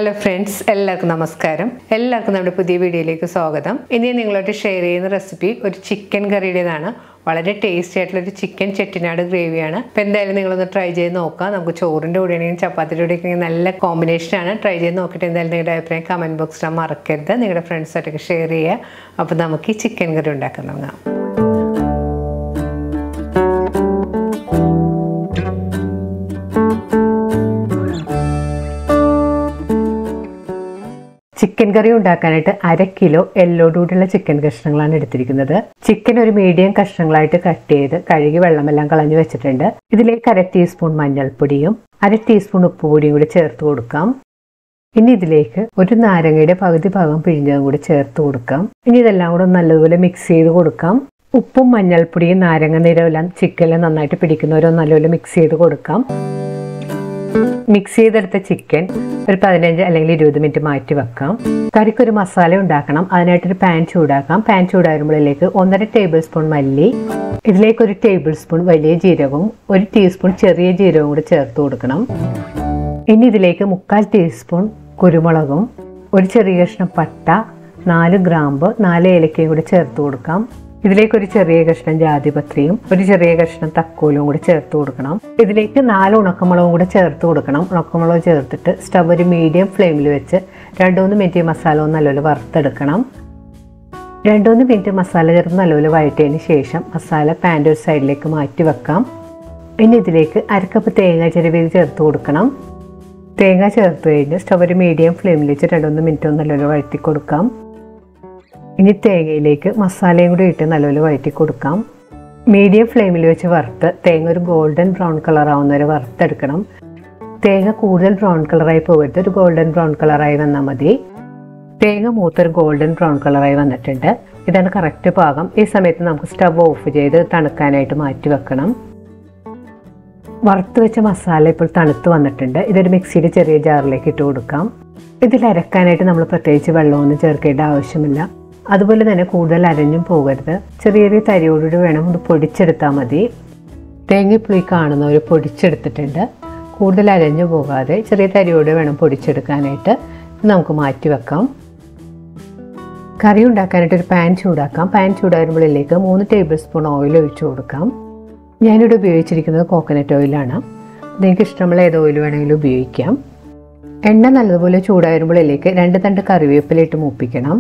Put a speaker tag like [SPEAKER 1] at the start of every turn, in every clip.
[SPEAKER 1] Hello friends, എല്ലാവർക്കും നമസ്കാരം. എല്ലാവർക്കും നമ്മുടെ പുതിയ വീഡിയോയിലേക്ക് സ്വാഗതം. ഇന്ന് നിങ്ങളോട് ഷെയർ ചെയ്യുന്ന റെസിപ്പി ഒരു ചിക്കൻ കറിയുടേതാണ്. വളരെ ടേസ്റ്റി ആയിട്ടുള്ള ഒരു ചിക്കൻ ചെട്ടിനാട് ഗ്രേവിയാണ്. അപ്പോൾ എന്തായാലും നിങ്ങളൊന്ന് ട്രൈ ചെയ്ത് നോക്കാം. നമുക്ക് ചോറിൻ്റെ കൂടെയാണെങ്കിലും ചപ്പാത്തിയുടെ കൂടെയൊക്കെ നല്ല കോമ്പിനേഷനാണ്. ട്രൈ ചെയ്ത് നോക്കിയിട്ട് എന്തായാലും നിങ്ങളുടെ അഭിപ്രായം കമൻറ്റ് ബോക്സിൽ മറക്കരുത്. നിങ്ങളുടെ ഫ്രണ്ട്സായിട്ടൊക്കെ ഷെയർ ചെയ്യുക. അപ്പോൾ നമുക്ക് ഈ ചിക്കൻ കറി ഉണ്ടാക്കാൻ തുടങ്ങാം. ചിക്കൻ കറി ഉണ്ടാക്കാനായിട്ട് 1/2 കിലോ എല്ലോടുകൂടിയുള്ള ചിക്കൻ കഷ്ണങ്ങളാണ് എടുത്തിരിക്കുന്നത്. ചിക്കൻ ഒരു മീഡിയം കഷ്ണങ്ങളായിട്ട് കട്ട് ചെയ്ത് കഴുകി വെള്ളമെല്ലാം കളഞ്ഞു വെച്ചിട്ടുണ്ട്. ഇതിലേക്ക് 1/2 ടീസ്പൂൺ മഞ്ഞൾപ്പൊടിയും 1/2 ടീസ്പൂൺ ഉപ്പുപൊടിയും കൂടി ചേർത്ത് കൊടുക്കാം. ഇനി ഇതിലേക്ക് ഒരു നാരങ്ങയുടെ പകുതി ഭാഗം പിഴിഞ്ഞതും കൂടി ചേർത്ത് കൊടുക്കാം. ഇനി ഇതെല്ലാം കൂടെ നല്ലതുപോലെ മിക്സ് ചെയ്ത് കൊടുക്കാം. ഉപ്പും മഞ്ഞൾപ്പൊടിയും നാരങ്ങ നീരെല്ലാം ചിക്കനിൽ നന്നായിട്ട് പിടിക്കുന്നവരോ നല്ലപോലെ മിക്സ് ചെയ്ത് കൊടുക്കാം. മിക്സ് ചെയ്തെടുത്ത ചിക്കൻ ഒരു 15 അല്ലെങ്കിൽ 20 മിനിറ്റ് മാറ്റി വെക്കാം. കറിക്കൊരു മസാല ഉണ്ടാക്കണം. അതിനായിട്ടൊരു പാൻ ചൂടാക്കാം. പാൻ ചൂടാകുമ്പോഴേക്ക് 1.5 ടേബിൾ സ്പൂൺ മല്ലി, ഇതിലേക്ക് 1 ടേബിൾ സ്പൂൺ വലിയ ജീരകവും 1 ടീസ്പൂൺ ചെറിയ ജീരകവും കൂടി ചേർത്ത് കൊടുക്കണം. ഇനി ഇതിലേക്ക് 3/4 ടീസ്പൂൺ കുരുമുളകും 1 ചെറിയ കഷ്ണം പട്ട, 4 ഗ്രാമ്പ്, 4 ഏലക്കയും കൂടി ചേർത്ത് കൊടുക്കാം. ഇതിലേക്ക് 1 ചെറിയ കഷ്ണം ജാതിപത്രിയും 1 ചെറിയ കഷ്ണം തക്കോലും കൂടി ചേർത്ത് കൊടുക്കണം. ഇതിലേക്ക് 4 ഉണക്കമുളകും കൂടി ചേർത്ത് കൊടുക്കണം. ഉണക്കമുളക് ചേർത്തിട്ട് സ്റ്റവ് ഒരു മീഡിയം ഫ്ലെയിമിൽ വെച്ച് 2-3 മിനിറ്റ് മസാല ഒന്ന് നല്ലപോലെ വറുത്തെടുക്കണം. 2-3 മിനിറ്റ് മസാല ചേർത്ത് നല്ലപോലെ വഴറ്റിയതിന് ശേഷം മസാല പാൻ്റെ ഒരു സൈഡിലേക്ക് മാറ്റി വെക്കാം. ഇനി ഇതിലേക്ക് 1/2 കപ്പ് തേങ്ങ ചിരവിയത് ചേർത്ത് കൊടുക്കണം. തേങ്ങ ചേർത്ത് കഴിഞ്ഞ് സ്റ്റവ് ഒരു മീഡിയം ഫ്ലെയിമിൽ വെച്ച് 2-3 മിനിറ്റ് ഒന്ന് നല്ലപോലെ വഴറ്റി കൊടുക്കാം. ഇനി തേങ്ങയിലേക്ക് മസാലയും കൂടി ഇട്ട് നല്ലപോലെ വഴറ്റി കൊടുക്കാം. മീഡിയം ഫ്ലെയിമിൽ വെച്ച് വറുത്ത് തേങ്ങ ഒരു ഗോൾഡൻ ബ്രൗൺ കളർ ആവുന്ന വരെ വറുത്തെടുക്കണം. തേങ്ങ കൂടുതൽ ബ്രൗൺ കളറായി പോകരുത്, ഒരു ഗോൾഡൻ ബ്രൗൺ കളറായി വന്നാൽ മതി. തേങ്ങ മൂത്തൊരു ഗോൾഡൻ ബ്രൗൺ കളറായി വന്നിട്ടുണ്ട്. ഇതാണ് കറക്റ്റ് പാകം. ഈ സമയത്ത് നമുക്ക് സ്റ്റവ് ഓഫ് ചെയ്ത് തണുക്കാനായിട്ട് മാറ്റി വെക്കണം. വറുത്ത് വെച്ച മസാല ഇപ്പോൾ തണുത്ത് വന്നിട്ടുണ്ട്. ഇതൊരു മിക്സിയുടെ ചെറിയ ജാറിലേക്ക് ഇട്ട് കൊടുക്കാം. ഇതിൽ അരക്കാനായിട്ട് നമ്മൾ പ്രത്യേകിച്ച് വെള്ളമൊന്നും ചേർക്കേണ്ട ആവശ്യമില്ല. അതുപോലെ തന്നെ കൂടുതൽ അരഞ്ഞും പോകരുത്. ചെറിയ ചെറിയ തരിയോടുകൂടി വേണം ഇത് പൊടിച്ചെടുത്താൽ മതി. തേങ്ങപ്പുളി കാണുന്നവർ പൊടിച്ചെടുത്തിട്ടുണ്ട്. കൂടുതൽ അരഞ്ഞു പോകാതെ ചെറിയ തരിയോട് വേണം പൊടിച്ചെടുക്കാനായിട്ട്. നമുക്ക് മാറ്റി വെക്കാം. കറി ഉണ്ടാക്കാനായിട്ട് ഒരു പാൻ ചൂടാക്കാം. പാൻ ചൂടാകുമ്പോഴേക്ക് 3 ടേബിൾ സ്പൂൺ ഓയിൽ ഒഴിച്ചു കൊടുക്കാം. ഞാനിവിടെ ഉപയോഗിച്ചിരിക്കുന്നത് കോക്കനട്ട് ഓയിലാണ്. നിങ്ങൾക്ക് ഇഷ്ടമുള്ള ഏത് ഓയിൽ വേണമെങ്കിലും ഉപയോഗിക്കാം. എണ്ണ നല്ലതുപോലെ ചൂടാകുമ്പോഴേക്ക് 2 തണ്ട് കറിവേപ്പില ഇട്ട് മൂപ്പിക്കണം.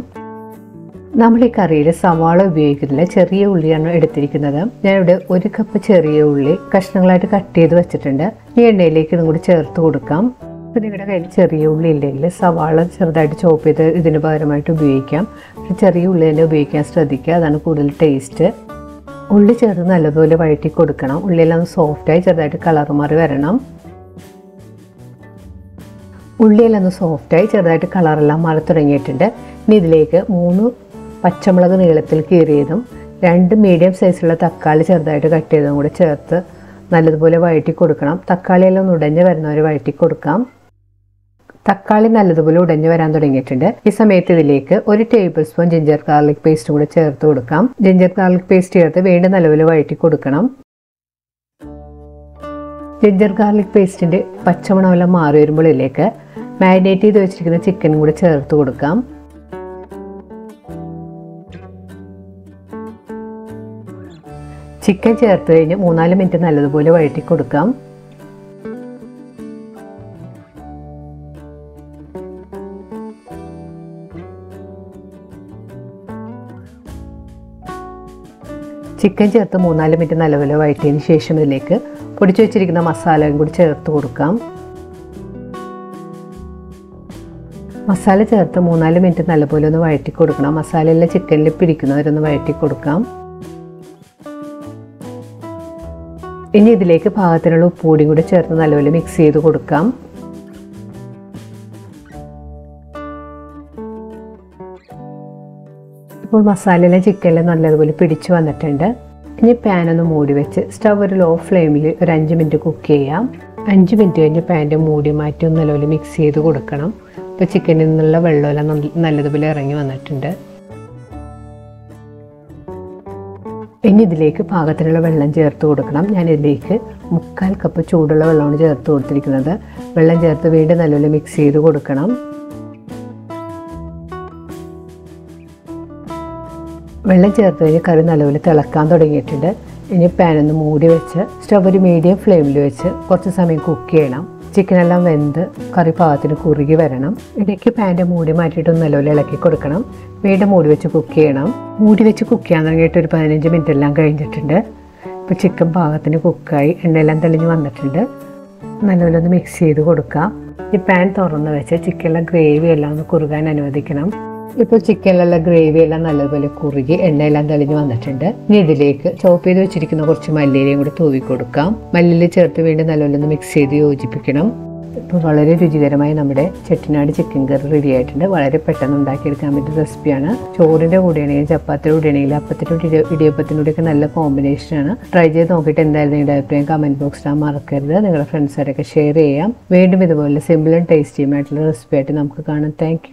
[SPEAKER 1] നമ്മൾ ഈ കറിയിൽ സവാള ഉപയോഗിക്കുന്നില്ല, ചെറിയ ഉള്ളിയാണ് എടുത്തിരിക്കുന്നത്. ഞാനിവിടെ 1 കപ്പ് ചെറിയ ഉള്ളി കഷ്ണങ്ങളായിട്ട് കട്ട് ചെയ്ത് വെച്ചിട്ടുണ്ട്. ഈ എണ്ണയിലേക്ക് ഇതും കൂടി ചേർത്ത് കൊടുക്കാം. അപ്പോൾ നിങ്ങളുടെ കയ്യിൽ ചെറിയ ഉള്ളി ഇല്ലെങ്കിൽ സവാള ചെറുതായിട്ട് ചോപ്പ് ചെയ്ത് ഇതിന് പകരമായിട്ട് ഉപയോഗിക്കാം. പക്ഷേ ചെറിയ ഉള്ളി തന്നെ ഉപയോഗിക്കാൻ ശ്രദ്ധിക്കുക, അതാണ് കൂടുതൽ ടേസ്റ്റ്. ഉള്ളി ചേർത്ത് നല്ലതുപോലെ വഴറ്റി കൊടുക്കണം. ഉള്ളിയെല്ലാം സോഫ്റ്റായി ചെറുതായിട്ട് കളർ മാറി വരണം. ഉള്ളിയെല്ലാം ഒന്ന് സോഫ്റ്റായി ചെറുതായിട്ട് കളറെല്ലാം മാറി തുടങ്ങിയിട്ടുണ്ട്. ഇനി ഇതിലേക്ക് 3 പച്ചമുളക് നീളത്തിൽ കീറിയതും 2 മീഡിയം സൈസിലുള്ള തക്കാളി ചെറുതായിട്ട് കട്ട് ചെയ്തതും കൂടി ചേർത്ത് നല്ലതുപോലെ വഴറ്റി കൊടുക്കണം. തക്കാളിയെല്ലാം ഒന്ന് ഉടഞ്ഞ് വരുന്നവർ വഴറ്റി കൊടുക്കാം. തക്കാളി നല്ലതുപോലെ ഉടഞ്ഞ് വരാൻ തുടങ്ങിയിട്ടുണ്ട്. ഈ സമയത്ത് ഇതിലേക്ക് 1 table spoon ginger garlic paste കൂടി ചേർത്ത് കൊടുക്കാം. ജിഞ്ചർ ഗാർലിക് പേസ്റ്റ് ചേർത്ത് വീണ്ടും നല്ലപോലെ വഴറ്റി കൊടുക്കണം. ജിഞ്ചർ ഗാർലിക് പേസ്റ്റിൻ്റെ പച്ചമണമെല്ലാം മാറി വരുമ്പോൾ ഇതിലേക്ക് മാരിനേറ്റ് ചെയ്ത് വെച്ചിരിക്കുന്ന ചിക്കനും കൂടി ചേർത്ത് കൊടുക്കാം. ചിക്കൻ ചേർത്ത് കഴിഞ്ഞ് 3-4 മിനിറ്റ് നല്ലതുപോലെ വഴറ്റി കൊടുക്കാം. ചിക്കൻ ചേർത്ത് 3-4 മിനിറ്റ് നല്ലപോലെ വഴറ്റിയതിന് ശേഷം ഇതിലേക്ക് പൊടിച്ചു വെച്ചിരിക്കുന്ന മസാലയും കൂടി ചേർത്ത് കൊടുക്കാം. മസാല ചേർത്ത് 3-4 മിനിറ്റ് നല്ലപോലെ ഒന്ന് വഴറ്റി കൊടുക്കണം. മസാലയെല്ലാം ചിക്കനിൽ പിടിക്കുന്നവരൊന്ന് വഴറ്റി കൊടുക്കാം. ഇനി ഇതിലേക്ക് പാകത്തിനുള്ള ഉപ്പുപൊടിയും കൂടി ചേർത്ത് നല്ലപോലെ മിക്സ് ചെയ്ത് കൊടുക്കാം. ഇപ്പോൾ മസാലയെല്ലാം ചിക്കനിൽ നല്ലതുപോലെ പിടിച്ചു വന്നിട്ടുണ്ട്. ഇനി പാനൊന്ന് മൂടി വെച്ച് സ്റ്റവ് ഒരു ലോ ഫ്ലെയിമിൽ ഒരു 5 മിനിറ്റ് കുക്ക് ചെയ്യാം. 5 മിനിറ്റ് കഴിഞ്ഞ് പാൻ്റെ മൂടി മാറ്റി ഒന്ന് നല്ലപോലെ മിക്സ് ചെയ്ത് കൊടുക്കണം. ഇപ്പോൾ ചിക്കനിൽ നിന്നുള്ള വെള്ളമെല്ലാം നല്ലതുപോലെ ഇറങ്ങി വന്നിട്ടുണ്ട്. ഇനി ഇതിലേക്ക് പാകത്തിനുള്ള വെള്ളം ചേർത്ത് കൊടുക്കണം. ഞാൻ ഇതിലേക്ക് 3/4 കപ്പ് ചൂടുള്ള വെള്ളമാണ് ചേർത്ത് കൊടുത്തിരിക്കുന്നത്. വെള്ളം ചേർത്ത് വീണ്ടും നല്ലപോലെ മിക്സ് ചെയ്ത് കൊടുക്കണം. വെള്ളം ചേർത്ത് കഴിഞ്ഞ് കറി നല്ലപോലെ തിളക്കാൻ തുടങ്ങിയിട്ടുണ്ട്. ഇനി പാനൊന്ന് മൂടി വെച്ച് സ്റ്റവ് ഒരു മീഡിയം ഫ്ലെയിമിൽ വെച്ച് കുറച്ച് സമയം കുക്ക് ചെയ്യണം. ചിക്കനെല്ലാം വെന്ത് കറി പാകത്തിന് കുറുകി വരണം. ഇടയ്ക്ക് പാൻ്റെ മൂടി മാറ്റിയിട്ട് നല്ലപോലെ ഇളക്കി കൊടുക്കണം. വീണ്ടും മൂടി വെച്ച് കുക്ക് ചെയ്യണം. മൂടി വെച്ച് കുക്ക് ചെയ്യാൻ തുടങ്ങിയിട്ട് ഒരു 15 മിനിറ്റ് എല്ലാം കഴിഞ്ഞിട്ടുണ്ട്. ഇപ്പോൾ ചിക്കൻ പാകത്തിന് കുക്കായി എണ്ണയെല്ലാം തെളിഞ്ഞ് വന്നിട്ടുണ്ട്. നല്ലപോലെ ഒന്ന് മിക്സ് ചെയ്ത് കൊടുക്കാം. ഈ പാൻ തുറന്ന് വെച്ച് ചിക്കനിലെ ഗ്രേവി എല്ലാം ഒന്ന് കുറുകാൻ അനുവദിക്കണം. ഇപ്പോൾ ചിക്കനിലുള്ള ഗ്രേവി എല്ലാം നല്ലപോലെ കുറുകി എണ്ണയെല്ലാം തെളിഞ്ഞ് വന്നിട്ടുണ്ട്. ഇനി ഇതിലേക്ക് ചോപ്പ് ചെയ്ത് വെച്ചിരിക്കുന്ന കുറച്ച് മല്ലിയിലയും കൂടി തൂവി കൊടുക്കാം. മല്ലിയില ചേർത്ത് വീണ്ടും നല്ലപോലെ ഒന്ന് മിക്സ് ചെയ്ത് യോജിപ്പിക്കണം. ഇപ്പോൾ വളരെ രുചികരമായി നമ്മുടെ ചെട്ടിനാട് ചിക്കൻ കറി റെഡി ആയിട്ടുണ്ട്. വളരെ പെട്ടെന്ന് ഉണ്ടാക്കിയെടുക്കാൻ പറ്റിയ റെസിപ്പിയാണ്. ചോറിൻ്റെ കൂടെയാണെങ്കിൽ ചപ്പാത്തിയുടെ കൂടെയാണെങ്കിൽ അപ്പത്തിൻ്റെ ഇടിയപ്പത്തിൻ്റെ കൂടെയൊക്കെ നല്ല കോമ്പിനേഷനാണ്. ട്രൈ ചെയ്ത് നോക്കിയിട്ട് എന്തായാലും നിങ്ങളുടെ അഭിപ്രായം കമൻറ്റ് ബോക്സിൽ ഇടാൻ മറക്കരുത്. നിങ്ങളുടെ ഫ്രണ്ട്സായിട്ടൊക്കെ ഷെയർ ചെയ്യാം. വീണ്ടും ഇതുപോലെ സിമ്പിൾ ആൻഡ് ടേസ്റ്റിയുമായിട്ടുള്ള റെസിപ്പി ആയിട്ട് നമുക്ക് കാണാം. താങ്ക്